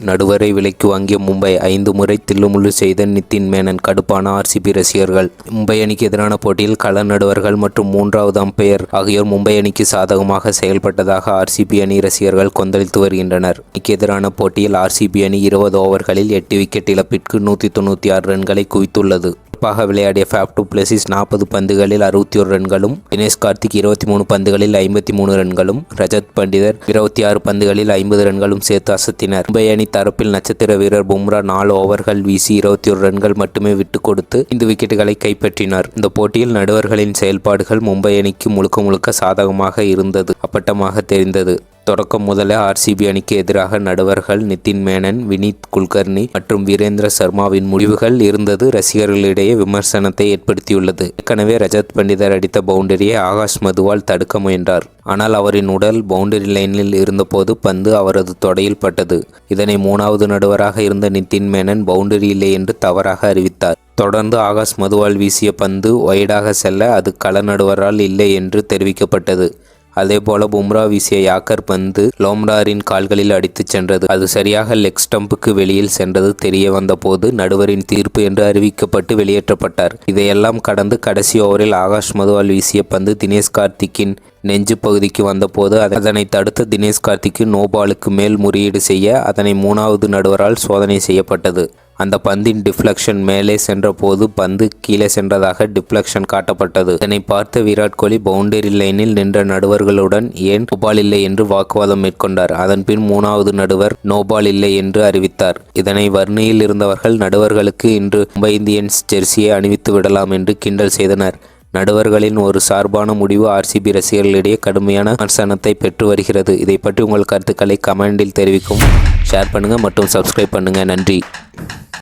நடுவரை விலைக்கு வாங்கிய மும்பை 5 முறை தில்லுமுள்ளு செய்த நிதின் மேனன் கடுப்பான ஆர்சிபி ரசிகர்கள். மும்பை அணிக்கு எதிரான போட்டியில் கள நடுவர்கள் மற்றும் 3வது அம்பையர் ஆகியோர் மும்பை அணிக்கு சாதகமாக செயல்பட்டதாக ஆர்சிபி அணி ரசிகர்கள் கொந்தளித்து வருகின்றனர். அணிக்கு எதிரான போட்டியில் ஆர்சிபி அணி 20 ஓவர்களில் 8 விக்கெட் இழப்பிற்கு 196 ரன்களை குவித்துள்ளது. சிறப்பாக விளையாடிய ஃபேஃப் டு பிளெசிஸ் 40 பந்துகளில் 61 ரன்களும், தினேஷ் கார்த்திக் 23 பந்துகளில் 53 ரன்களும், ரஜத் பண்டிதர் 26 பந்துகளில் 50 ரன்களும் சேர்த்து அசத்தினர். மும்பை அணி தரப்பில் நட்சத்திர வீரர் பும்ரா 4 ஓவர்கள் வீசி 21 ரன்கள் மட்டுமே விட்டுக் கொடுத்து 5 விக்கெட்டுகளை கைப்பற்றினார். இந்த போட்டியில் நடுவர்களின் செயல்பாடுகள் மும்பை அணிக்கு முழுக்க சாதகமாக இருந்தது அப்பட்டமாக தெரிந்தது. தொடக்கம் முதலே ஆர்சிபி அணிக்கு எதிராக நடுவர்கள் நிதின் மேனன், வினீத் குல்கர்னி மற்றும் வீரேந்திர சர்மாவின் முடிவுகள் இருந்தது ரசிகர்களிடையே விமர்சனத்தை ஏற்படுத்தியுள்ளது. ஏற்கனவே ரஜத் பண்டிதர் அடித்த பவுண்டரியை ஆகாஷ் மதுவால் தடுக்க முயன்றார். ஆனால் அவரின் உடல் பவுண்டரி லைனில் இருந்தபோது பந்து அவரது தொடையில் பட்டது. இதனை 3வது நடுவராக இருந்த நிதின் மேனன் பவுண்டரி இல்லை என்று தவறாக அறிவித்தார். தொடர்ந்து ஆகாஷ் மதுவால் வீசிய பந்து ஒய்டாக செல்ல அது கள நடுவரால் இல்லை என்று தெரிவிக்கப்பட்டது. அதேபோல பும்ரா வீசிய யாக்கர் பந்து லோம்ராரின் கால்களில் அடித்துச் சென்றது. அது சரியாக லெக் ஸ்டம்புக்கு வெளியில் சென்றது தெரிய வந்த போது நடுவரின் தீர்ப்பு என்று அறிவிக்கப்பட்டு வெளியேற்றப்பட்டார். இதையெல்லாம் கடந்து கடைசி ஓவரில் ஆகாஷ் மதுவால் வீசிய பந்து தினேஷ் கார்த்திக்கின் நெஞ்சு பகுதிக்கு வந்தபோது அதனை தடுத்த தினேஷ் கார்த்திக்கு நோபாலுக்கு மேல் முறையீடு செய்ய அதனை 3வது நடுவரால் சோதனை செய்யப்பட்டது. அந்த பந்தின் டிஃப்ளெக்ஷன் மேலே சென்ற போது பந்து கீழே சென்றதாக டிஃப்ளெக்ஷன் காட்டப்பட்டது. இதனை பார்த்த விராட் கோலி பவுண்டரி லைனில் நின்ற நடுவர்களுடன் ஏன் நோபால் இல்லை என்று வாக்குவாதம் மேற்கொண்டார். அதன்பின் 3வது நடுவர் நோபால் இல்லை என்று அறிவித்தார். இதனை வர்ணியில் இருந்தவர்கள் நடுவர்களுக்கு இன்று மும்பை இந்தியன்ஸ் ஜெர்சியை அணிவித்து விடலாம் என்று கிண்டல் செய்தனர். நடுவர்களின் ஒரு சார்பான முடிவு ஆர்சிபி ரசிகர்களிடையே கடுமையான விமர்சனத்தை பெற்று வருகிறது. இதை பற்றி உங்கள் கருத்துக்களை கமெண்டில் தெரிவிக்கும். ஷேர் பண்ணுங்கள் மற்றும் சப்ஸ்கிரைப் பண்ணுங்கள். நன்றி.